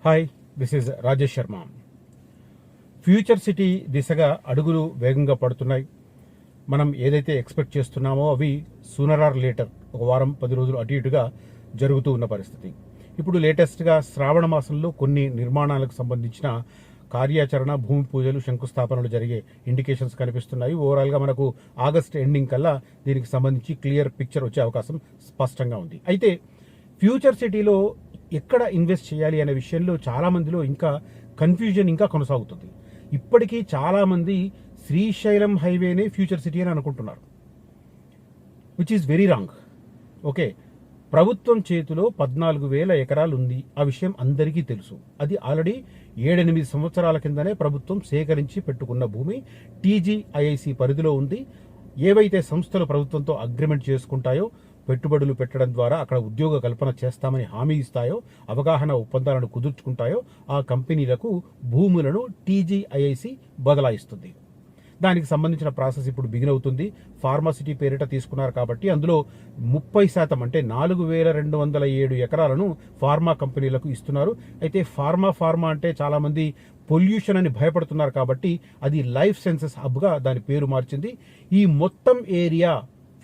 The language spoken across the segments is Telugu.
Hi, this is Rajesh Sharma. Future city దిశగా అడుగులు వేగంగా పడుతున్నాయి. మనం ఏదైతే ఎక్స్పెక్ట్ చేస్తున్నామో అవి సూనర్ ఆర్ లేటర్, ఒక వారం 10 రోజులు అటు ఇటుగా జరుగుతూ ఉన్న పరిస్థితి. ఇప్పుడు లేటెస్ట్గా శ్రావణ మాసంలో కొన్ని నిర్మాణాలకు సంబంధించిన కార్యాచరణ, భూమి పూజలు, శంకుస్థాపనలు జరిగే ఇండికేషన్స్ కనిపిస్తున్నాయి. ఓవరాల్గా మనకు ఆగస్ట్ ఎండింగ్ కల్లా దీనికి సంబంధించి క్లియర్ పిక్చర్ వచ్చే అవకాశం స్పష్టంగా ఉంది. అయితే ఫ్యూచర్ సిటీలో ఎక్కడ ఇన్వెస్ట్ చేయాలి అనే విషయంలో చాలామందిలో ఇంకా కన్ఫ్యూజన్ ఇంకా కొనసాగుతుంది. ఇప్పటికీ చాలామంది శ్రీశైలం హైవేనే ఫ్యూచర్ సిటీ అని అనుకుంటున్నారు, which is very wrong. Okay, ప్రభుత్వం చేతిలో 14,000 ఎకరాలు ఉంది. ఆ విషయం అందరికీ తెలుసు. అది ఆల్రెడీ 7-8 సంవత్సరాల కిందనే ప్రభుత్వం సేకరించి పెట్టుకున్న భూమి టీజీఐఐసి పరిధిలో ఉంది. ఏవైతే సంస్థలు ప్రభుత్వంతో అగ్రిమెంట్ చేసుకుంటాయో, పెట్టుబడులు పెట్టడం ద్వారా అక్కడ ఉద్యోగ కల్పన చేస్తామని హామీ ఇస్తాయో, అవగాహన ఒప్పందాలను కుదుర్చుకుంటాయో ఆ కంపెనీలకు భూములను టీజీఐఐసి బదలాయిస్తుంది. దానికి సంబంధించిన ప్రాసెస్ ఇప్పుడు బిగిన్ అవుతుంది. ఫార్మాసిటీ పేరిట తీసుకున్నారు కాబట్టి అందులో 30% అంటే 4,207 ఎకరాలను ఫార్మా కంపెనీలకు ఇస్తున్నారు. అయితే ఫార్మా అంటే చాలామంది పొల్యూషన్ అని భయపడుతున్నారు కాబట్టి అది లైఫ్ సైన్సెస్ హబ్గా దాని పేరు మార్చింది. ఈ మొత్తం area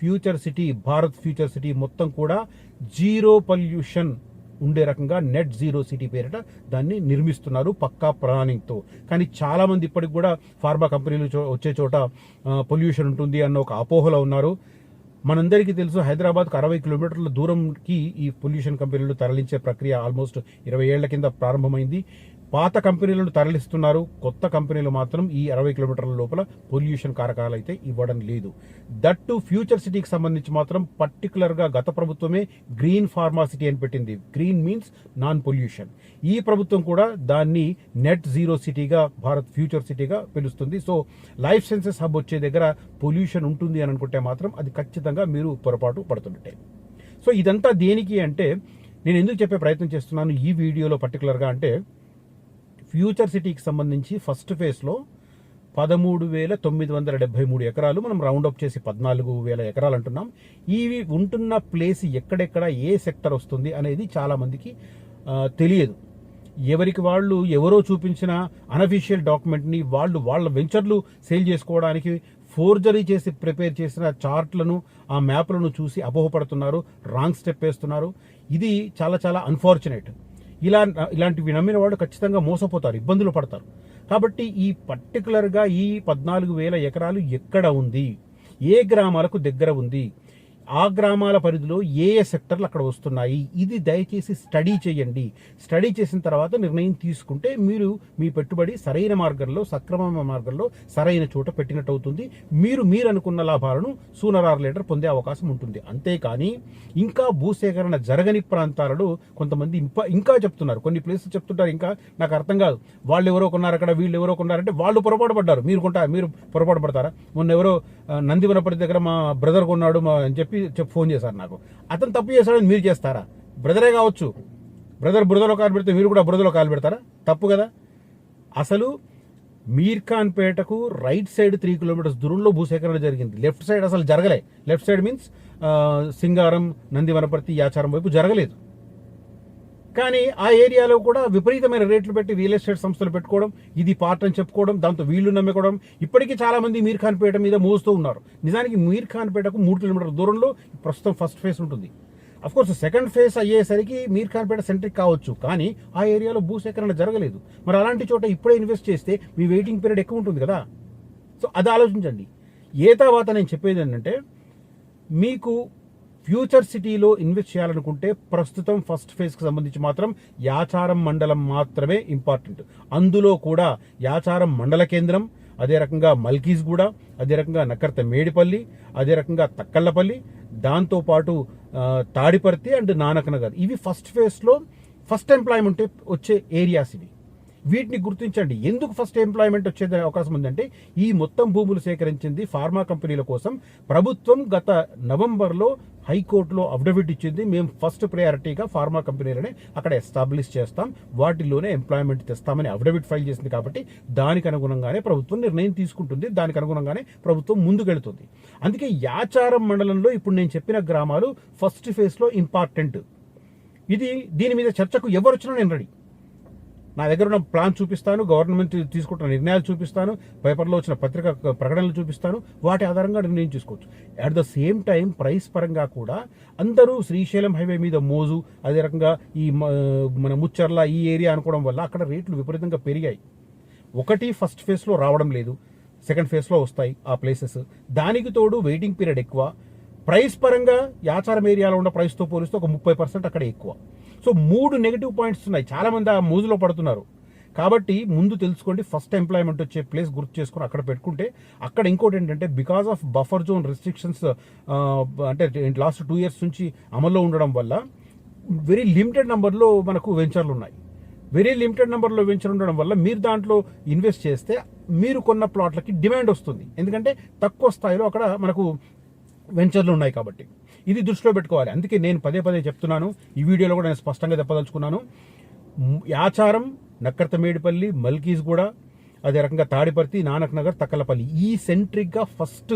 future city, Bharat future city మొత్తం కూడా జీరో పొల్యూషన్ ఉండే రకంగా నెట్ జీరో సిటీ పేరిట దాన్ని నిర్మిస్తున్నారు పక్కా ప్లానింగ్తో. కానీ చాలామంది ఇప్పటికి కూడా ఫార్మా కంపెనీలు వచ్చే చోట పొల్యూషన్ ఉంటుంది అన్న ఒక అపోహలో ఉన్నారు. మనందరికీ తెలుసు, హైదరాబాద్కు 60 కిలోమీటర్ల దూరంకి ఈ పొల్యూషన్ కంపెనీలు తరలించే ప్రక్రియ ఆల్మోస్ట్ 20 ఏళ్ల కింద ప్రారంభమైంది. పాత కంపెనీలను తరలిస్తున్నారు, కొత్త కంపెనీలు మాత్రం ఈ 60 కిలోమీటర్ల లోపల పొల్యూషన్ కారకాలు అయితే ఇవ్వడం లేదు. దట్ టు ఫ్యూచర్ సిటీకి సంబంధించి మాత్రం పర్టికులర్గా గత ప్రభుత్వమే గ్రీన్ ఫార్మాసిటీ అని పెట్టింది. Green means non pollution. ఈ ప్రభుత్వం కూడా దాన్ని నెట్ జీరో సిటీగా, భారత్ ఫ్యూచర్ సిటీగా పిలుస్తుంది. సో లైఫ్ సైన్సెస్ హబ్ వచ్చే దగ్గర పొల్యూషన్ ఉంటుంది అని అనుకుంటే మాత్రం అది ఖచ్చితంగా మీరు పొరపాటు పడుతుంటే. సో ఇదంతా దేనికి అంటే, నేను ఎందుకు చెప్పే ప్రయత్నం చేస్తున్నాను ఈ వీడియోలో పర్టికులర్గా అంటే, ఫ్యూచర్ సిటీకి సంబంధించి ఫస్ట్ ఫేజ్లో 13,973 ఎకరాలు, మనం రౌండప్ చేసి 14,000 ఎకరాలు అంటున్నాం. ఇవి ఉంటున్న ప్లేస్ ఎక్కడెక్కడ, ఏ సెక్టర్ వస్తుంది అనేది చాలామందికి తెలియదు. ఎవరికి వాళ్ళు ఎవరో చూపించిన అనఫీషియల్ డాక్యుమెంట్ని వాళ్ళ వెంచర్లు సేల్ చేసుకోవడానికి ఫోర్జరీ చేసి ప్రిపేర్ చేసిన చార్ట్లను, ఆ మ్యాప్లను చూసి అపోహపడుతున్నారు, రాంగ్ స్టెప్ వేస్తున్నారు. ఇది చాలా చాలా అన్ఫార్చునేట్. ఇలాంటివి నమ్మిన వాళ్ళు ఖచ్చితంగా మోసపోతారు, ఇబ్బందులు పడతారు. కాబట్టి ఈ పర్టికులర్గా ఈ 14,000 ఎకరాలు ఎక్కడ ఉంది, ఏ గ్రామాలకు దగ్గర ఉంది, ఆ గ్రామాల పరిధిలో ఏ సెక్టర్లు అక్కడ వస్తున్నాయి, ఇది దయచేసి స్టడీ చేయండి. స్టడీ చేసిన తర్వాత నిర్ణయం తీసుకుంటే మీరు మీ పెట్టుబడి సరైన మార్గంలో, సక్రమ మార్గంలో, సరైన చోట పెట్టినట్టు అవుతుంది. మీరు అనుకున్న లాభాలను సూనర్ ఆర్ లేటర్ పొందే అవకాశం ఉంటుంది. అంతేకాని ఇంకా భూసేకరణ జరగని ప్రాంతాలలో కొంతమంది ఇంకా చెప్తున్నారు, కొన్ని ప్లేసెస్ చెప్తుంటారు. ఇంకా నాకు అర్థం కాదు, వాళ్ళు ఎవరో కొన్నారు అక్కడ, వీళ్ళు ఎవరో కొన్నారంటే వాళ్ళు పొరపాటు పడ్డారు, మీరు పొరపాటు పడతారా? మొన్న ఎవరో నందివనపల్లి దగ్గర మా బ్రదర్ కొన్నాడు అని చెప్పి ఫోన్ చేశారు నాకు. అతను తప్పు చేశాడని మీరు చేస్తారా? బ్రదరే కావచ్చు, బ్రదర్ బురదలో కాలు పెడితే మీరు కూడా బురదలో కాలు పెడతారా? తప్పు కదా. అసలు మీర్ఖాన్ పేటకు రైట్ సైడ్ 3 కిలోమీటర్స్ దూరంలో భూసేకరణ జరిగింది. లెఫ్ట్ సైడ్ అసలు జరగలే. లెఫ్ట్ సైడ్ మీన్స్ సింగారం, నందివనపర్తి, యాచారం వైపు జరగలేదు. కానీ ఆ ఏరియాలో కూడా విపరీతమైన రేట్లు పెట్టి రియల్ ఎస్టేట్ సంస్థలు పెట్టుకోవడం, ఇది పార్ట్ అని చెప్పుకోవడం, దాంతో వీళ్ళు నమ్ముకోవడం, ఇప్పటికీ చాలా మంది మీర్ఖాన్ పేట మీద మోస్తూ ఉన్నారు. నిజానికి మీర్ఖాన్ పేటకు 3 కిలోమీటర్ల దూరంలో ప్రస్తుతం ఫస్ట్ ఫేజ్ ఉంటుంది. అఫ్కోర్స్ సెకండ్ ఫేజ్ అయ్యేసరికి మీర్ఖాన్ పేట సెంట్రిక్ కావచ్చు, కానీ ఆ ఏరియాలో భూసేకరణ జరగలేదు. మరి అలాంటి చోట ఇప్పుడే ఇన్వెస్ట్ చేస్తే మీ వెయిటింగ్ పీరియడ్ ఎక్కువ ఉంటుంది కదా. సో అది ఆలోచించండి. ఏ తర్వాత నేను చెప్పేది ఏంటంటే, మీకు ఫ్యూచర్ సిటీలో ఇన్వెస్ట్ చేయాలనుకుంటే ప్రస్తుతం ఫస్ట్ ఫేజ్కి సంబంధించి మాత్రం యాచారం మండలం మాత్రమే ఇంపార్టెంట్. అందులో కూడా యాచారం మండల కేంద్రం, అదే రకంగా మల్కీస్గూడ, అదే రకంగా నక్కర్త మేడిపల్లి, అదే రకంగా తక్కళ్ళపల్లి, దాంతోపాటు తాడిపర్తి అండ్ నానక్ నగర్, ఇవి ఫస్ట్ ఫేజ్లో ఫస్ట్ ఎంప్లాయ్మెంట్ వచ్చే ఏరియాస్ ఇవి. వీటిని గుర్తించండి. ఎందుకు ఫస్ట్ ఎంప్లాయ్మెంట్ వచ్చే అవకాశం ఉందంటే, ఈ మొత్తం భూములు సేకరించింది ఫార్మా కంపెనీల కోసం. ప్రభుత్వం గత నవంబర్లో హైకోర్టులో అఫిడవిట్ ఇచ్చింది, మేము ఫస్ట్ ప్రయారిటీగా ఫార్మా కంపెనీలనే అక్కడ ఎస్టాబ్లిష్ చేస్తాం, వాటిల్లోనే ఎంప్లాయ్మెంట్ తెస్తామని అఫిడవిట్ ఫైల్ చేసింది. కాబట్టి దానికి అనుగుణంగానే ప్రభుత్వం నిర్ణయం తీసుకుంటుంది, దానికి అనుగుణంగానే ప్రభుత్వం ముందుకెళ్తుంది. అందుకే యాచారం మండలంలో ఇప్పుడు నేను చెప్పిన గ్రామాలు ఫస్ట్ ఫేజ్లో ఇంపార్టెంట్. దీని మీద చర్చకు ఎవరు వచ్చినా నేను రెడీ. నా దగ్గర ఉన్న ప్లాన్ చూపిస్తాను, గవర్నమెంట్ తీసుకుంటున్న నిర్ణయాలు చూపిస్తాను, పేపర్లో వచ్చిన పత్రిక ప్రకటనలు చూపిస్తాను, వాటి ఆధారంగా నిర్ణయం తీసుకోవచ్చు. At the same time price పరంగా కూడా అందరూ శ్రీశైలం హైవే మీద మోజు, అదే రకంగా ఈ మన ముచ్చర్ల ఈ ఏరియా అనుకోవడం వల్ల అక్కడ రేట్లు విపరీతంగా పెరిగాయి. ఒకటి ఫస్ట్ ఫేజ్లో రావడం లేదు, సెకండ్ ఫేజ్లో వస్తాయి ఆ ప్లేసెస్. దానికి తోడు వెయిటింగ్ పీరియడ్ ఎక్కువ. ప్రైస్ పరంగా యాచారం ఏరియాలో ఉన్న ప్రైస్తో పోలిస్తే ఒక 30% అక్కడ ఎక్కువ. సో 3 నెగిటివ్ పాయింట్స్ ఉన్నాయి. చాలామంది ఆ మోజులో పడుతున్నారు. కాబట్టి ముందు తెలుసుకోండి, ఫస్ట్ ఎంప్లాయ్మెంట్ వచ్చే ప్లేస్ గుర్తు చేసుకుని అక్కడ పెట్టుకుంటే, అక్కడ ఇంకోటి ఏంటంటే because of buffer zone restrictions అంటే లాస్ట్ 2 years నుంచి అమల్లో ఉండడం వల్ల వెరీ లిమిటెడ్ నెంబర్లో మనకు వెంచర్లు ఉన్నాయి. వెరీ లిమిటెడ్ నెంబర్లో వెంచర్ ఉండడం వల్ల మీరు దాంట్లో ఇన్వెస్ట్ చేస్తే మీరు కొన్న ప్లాట్లకి డిమాండ్ వస్తుంది. ఎందుకంటే తక్కువ స్థాయిలో అక్కడ మనకు వెంచర్లు ఉన్నాయి కాబట్టి ఇది దృష్టిలో పెట్టుకోవాలి. అందుకే నేను పదే పదే చెప్తున్నాను, ఈ వీడియోలో కూడా నేను స్పష్టంగా చెప్పదలుచుకున్నాను. యాచారం, నక్కర్తమేడిపల్లి, మల్కీస్గూడ, అదే రకంగా తాడిపర్తి, నానక్ నగర్, తక్కలపల్లి ఈ సెంట్రిక్గా ఫస్ట్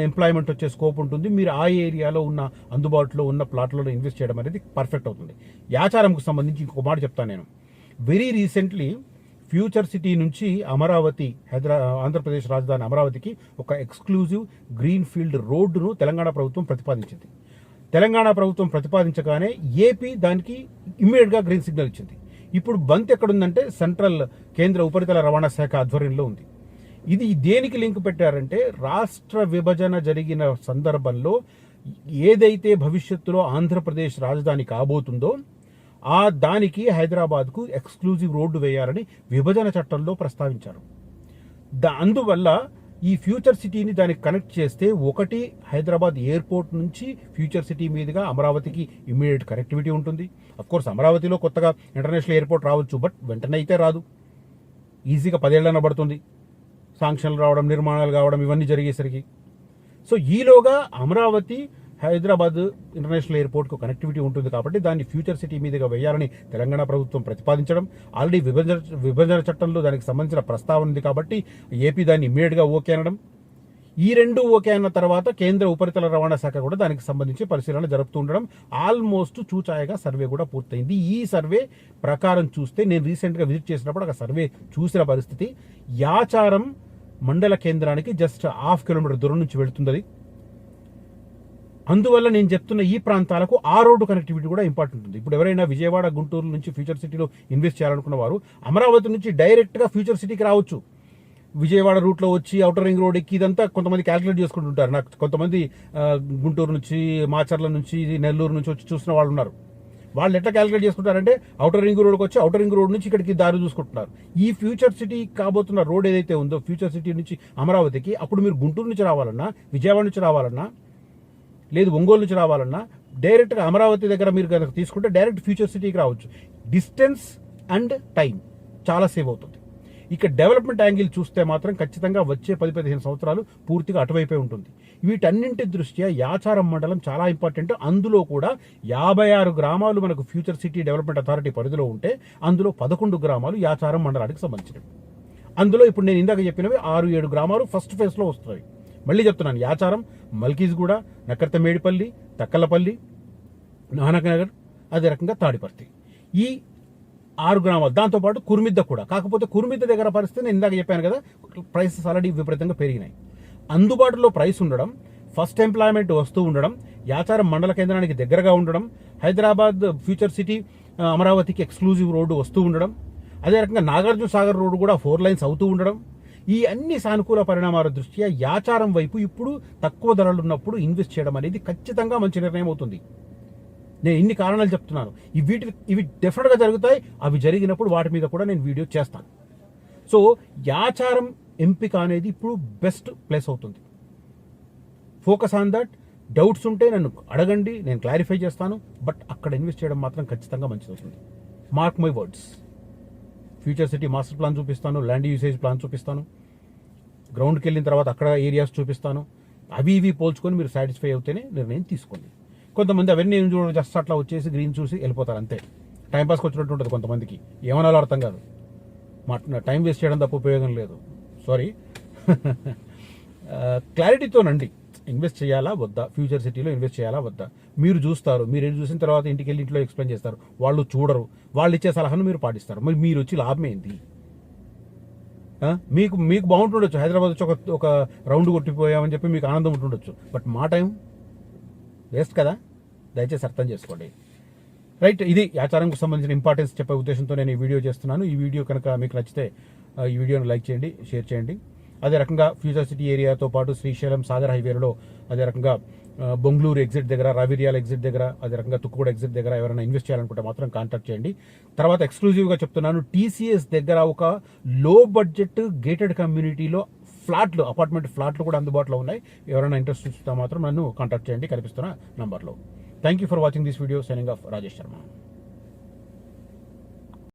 ఎంప్లాయ్మెంట్ వచ్చే స్కోప్ ఉంటుంది. మీరు ఆ ఏరియాలో ఉన్న అందుబాటులో ఉన్న ప్లాట్లలో ఇన్వెస్ట్ చేయడం అనేది పర్ఫెక్ట్ అవుతుంది. యాచారంకు సంబంధించి ఇంకొక మాట చెప్తాను నేను. వెరీ రీసెంట్లీ ఫ్యూచర్ సిటీ నుంచి అమరావతి ఆంధ్రప్రదేశ్ రాజధాని అమరావతికి ఒక ఎక్స్క్లూజివ్ గ్రీన్ ఫీల్డ్ రోడ్డును తెలంగాణ ప్రభుత్వం ప్రతిపాదించింది. తెలంగాణ ప్రభుత్వం ప్రతిపాదించగానే ఏపీ దానికి ఇమ్మీడియట్గా గ్రీన్ సిగ్నల్ ఇచ్చింది. ఇప్పుడు బంత్ ఎక్కడుందంటే సెంట్రల్ కేంద్ర ఉపరితల రవాణా శాఖ ఆధ్వర్యంలో ఉంది. ఇది దేనికి లింక్ పెట్టారంటే, రాష్ట్ర విభజన జరిగిన సందర్భంలో ఏదైతే భవిష్యత్తులో ఆంధ్రప్రదేశ్ రాజధాని కాబోతుందో ఆ దానికి హైదరాబాద్కు ఎక్స్క్లూజివ్ రోడ్డు వేయాలని విభజన చట్టంలో ప్రస్తావించారు. అందువల్ల ఈ ఫ్యూచర్ సిటీని దానికి కనెక్ట్ చేస్తే, ఒకటి హైదరాబాద్ ఎయిర్పోర్ట్ నుంచి ఫ్యూచర్ సిటీ మీదుగా అమరావతికి ఇమ్మీడియట్ కనెక్టివిటీ ఉంటుంది. అఫ్కోర్స్ అమరావతిలో కొత్తగా ఇంటర్నేషనల్ ఎయిర్పోర్ట్ రావచ్చు, బట్ వెంటనే అయితే రాదు. ఈజీగా 10 ఏళ్ళన పడుతుంది శాంక్షన్లు రావడం, నిర్మాణాలు కావడం, ఇవన్నీ జరిగేసరికి. సో ఈలోగా అమరావతి హైదరాబాద్ ఇంటర్నేషనల్ ఎయిర్పోర్ట్కు కనెక్టివిటీ ఉంటుంది కాబట్టి దాన్ని ఫ్యూచర్ సిటీ మీదుగా వేయాలని తెలంగాణ ప్రభుత్వం ప్రతిపాదించడం, ఆల్రెడీ విభజన చట్టంలో దానికి సంబంధించిన ప్రస్తావన ఉంది కాబట్టి ఏపీ దాన్ని ఇమ్మీడియట్గా ఓకే అనడం. ఈ రెండు ఓకే అన్న తర్వాత కేంద్ర ఉపరితల రవాణా శాఖ కూడా దానికి సంబంధించి పరిశీలన జరుపుతూ ఉండడం, ఆల్మోస్ట్ చూచాయగా సర్వే కూడా పూర్తయింది. ఈ సర్వే ప్రకారం చూస్తే, నేను రీసెంట్గా విజిట్ చేసినప్పుడు ఒక సర్వే చూసిన పరిస్థితి, యాచారం మండల కేంద్రానికి జస్ట్ 1/2 కిలోమీటర్ దూరం నుంచి వెళుతుంది. అందువల్ల నేను చెప్తున్న ఈ ప్రాంతాలకు ఆ రోడ్డు కనెక్టివిటీ కూడా ఇంపార్టెంట్ ఉంది. ఇప్పుడు ఎవరైనా విజయవాడ, గుంటూరు నుంచి ఫ్యూచర్ సిటీలో ఇన్వెస్ట్ చేయాలనుకున్న వారు అమరావతి నుంచి డైరెక్ట్గా ఫ్యూచర్ సిటీకి రావచ్చు. విజయవాడ రూట్లో వచ్చి ఔటర్ రింగ్ రోడ్ ఎక్కి ఇదంతా కొంతమంది క్యాలిక్యులేట్ చేసుకుంటుంటారు. నాకు కొంతమంది గుంటూరు నుంచి, మాచర్ల నుంచి, నెల్లూరు నుంచి వచ్చి చూసిన వాళ్ళు ఉన్నారు. వాళ్ళు ఎట్లా క్యాలిక్యులేట్ చేసుకుంటారంటే, ఔటర్ రింగ్ రోడ్కి వచ్చి ఔటర్ రింగ్ రోడ్ నుంచి ఇక్కడికి దారి చూసుకుంటున్నారు. ఈ ఫ్యూచర్ సిటీ కాబోతున్న రోడ్ ఏదైతే ఉందో ఫ్యూచర్ సిటీ నుంచి అమరావతికి, అప్పుడు మీరు గుంటూరు నుంచి రావాలన్నా, విజయవాడ నుంచి రావాలన్నా, లేదు ఒంగోలు నుంచి రావాలన్నా, డైరెక్ట్గా అమరావతి దగ్గర మీరు కనుక తీసుకుంటే డైరెక్ట్ ఫ్యూచర్ సిటీకి రావచ్చు. డిస్టెన్స్ అండ్ టైం చాలా సేవ్ అవుతుంది. ఇక డెవలప్మెంట్ యాంగిల్ చూస్తే మాత్రం ఖచ్చితంగా వచ్చే 10-15 సంవత్సరాలు పూర్తిగా అటువైపే ఉంటుంది. వీటన్నింటి దృష్ట్యా యాచారం మండలం చాలా ఇంపార్టెంట్. అందులో కూడా 56 గ్రామాలు మనకు ఫ్యూచర్ సిటీ డెవలప్మెంట్ అథారిటీ పరిధిలో ఉంటే అందులో 11 గ్రామాలు యాచారం మండలానికి సంబంధించినవి. అందులో ఇప్పుడు నేను ఇందాక చెప్పినవి 6-7 గ్రామాలు ఫస్ట్ ఫేజ్లో వస్తున్నాయి. మళ్ళీ చెప్తున్నాను, యాచారం, మల్కీస్గూడ, నక్కర్తమేడిపల్లి, తక్కలపల్లి, నానక్ నగర్, అదే రకంగా తాడిపర్తి, ఈ 6 గ్రామాలు. దాంతోపాటు కుర్మిద్ద కూడా. కాకపోతే కుర్మిద్ద దగ్గర పరిస్థితి నేను ఇందాక చెప్పాను కదా, ప్రైసెస్ ఆల్రెడీ విపరీతంగా పెరిగినాయి. అందుబాటులో ప్రైస్ ఉండడం, ఫస్ట్ ఎంప్లాయ్మెంట్ వస్తూ ఉండడం, యాచారం మండల కేంద్రానికి దగ్గరగా ఉండడం, హైదరాబాద్ ఫ్యూచర్ సిటీ అమరావతికి ఎక్స్క్లూజివ్ రోడ్డు వస్తూ ఉండడం, అదే రకంగా నాగార్జున సాగర్ రోడ్డు కూడా 4 lanes అవుతూ ఉండడం, ఈ అన్ని సానుకూల పరిణామాల దృష్ట్యా యాచారం వైపు ఇప్పుడు తక్కువ ధరలు ఉన్నప్పుడు ఇన్వెస్ట్ చేయడం అనేది ఖచ్చితంగా మంచి నిర్ణయం అవుతుంది. నేను ఇన్ని కారణాలు చెప్తున్నాను. ఇవి డెఫినెట్గా జరుగుతాయి. అవి జరిగినప్పుడు వాటి మీద కూడా నేను వీడియో చేస్తాను. సో యాచారం ఎంపిక అనేది ఇప్పుడు బెస్ట్ ప్లేస్ అవుతుంది. Focus on that. డౌట్స్ ఉంటే నన్ను అడగండి, నేను క్లారిఫై చేస్తాను. బట్ అక్కడ ఇన్వెస్ట్ చేయడం మాత్రం ఖచ్చితంగా మంచిది అవుతుంది. Mark my words. Future city master plan చూపిస్తాను, ల్యాండ్ యూసేజ్ ప్లాన్ చూపిస్తాను, గ్రౌండ్కి వెళ్ళిన తర్వాత అక్కడ ఏరియాస్ చూపిస్తాను. అవి ఇవి పోల్చుకొని మీరు సాటిస్ఫై అవుతేనే నిర్ణయం తీసుకోండి. కొంతమంది అవన్నీ ఏం చూడండి, జస్ట్ అట్లా వచ్చేసి గ్రీన్ చూసి వెళ్ళిపోతారు అంతే. టైంపాస్కి వచ్చినట్టు ఉంటుంది కొంతమందికి, ఏమనాలో అర్థం కాదు. టైం వేస్ట్ చేయడం తప్ప ఉపయోగం లేదు. సారీ. క్లారిటీతోనండి. ఇన్వెస్ట్ చేయాలా వద్దా, ఫ్యూచర్ సిటీలో ఇన్వెస్ట్ చేయాలా వద్దా, మీరు చూస్తారు. మీరు చూసిన తర్వాత ఇంటికి వెళ్ళి ఇంట్లో ఎక్స్ప్లెయిన్ చేస్తారు. వాళ్ళు చూడరు, వాళ్ళు ఇచ్చే సలహాను మీరు పాటిస్తారు. మరి మీరు వచ్చి లాభం ఏంటి? మీకు మీకు బాగుంటుండొచ్చు, హైదరాబాద్ వచ్చి ఒక రౌండ్ కొట్టిపోయామని చెప్పి మీకు ఆనందం ఉంటుండొచ్చు. బట్ మా టైం వేస్ట్ కదా, దయచేసి అర్థం చేసుకోండి. రైట్, ఇది ఆచారంకు సంబంధించిన ఇంపార్టెన్స్ చెప్పే ఉద్దేశంతో నేను ఈ వీడియో చేస్తున్నాను. ఈ వీడియో కనుక మీకు నచ్చితే ఈ వీడియోని లైక్ చేయండి, షేర్ చేయండి. అదే రకంగా ఫ్యూచర్ సిటీ ఏరియాతో పాటు శ్రీశైలం సాగర్ హైవేలో, అదే రకంగా బొంగళూరు ఎగ్జిట్ దగ్గర, రావిరియాల ఎగ్జిట్ దగ్గర, అదే రకంగా తుక్కుగూడ ఎగ్జిట్ దగ్గర ఎవరైనా ఇన్వెస్ట్ చేయాలనుకుంటే మాత్రం కాంటాక్ట్ చేయండి. తర్వాత ఎక్స్క్లూజివ్గా చెప్తున్నాను, టీసీఎస్ దగ్గర ఒక లో బడ్జెట్ గేటెడ్ కమ్యూనిటీలో ఫ్లాట్లు, అపార్ట్మెంట్ ఫ్లాట్లు కూడా అందుబాటులో ఉన్నాయి. ఎవరైనా ఇంట్రెస్ట్ చూస్తే మాత్రం నన్ను కాంటాక్ట్ చేయండి కనిపిస్తున్న నంబర్లో. Thank you for watching this video. Signing off Rajesh Sharma.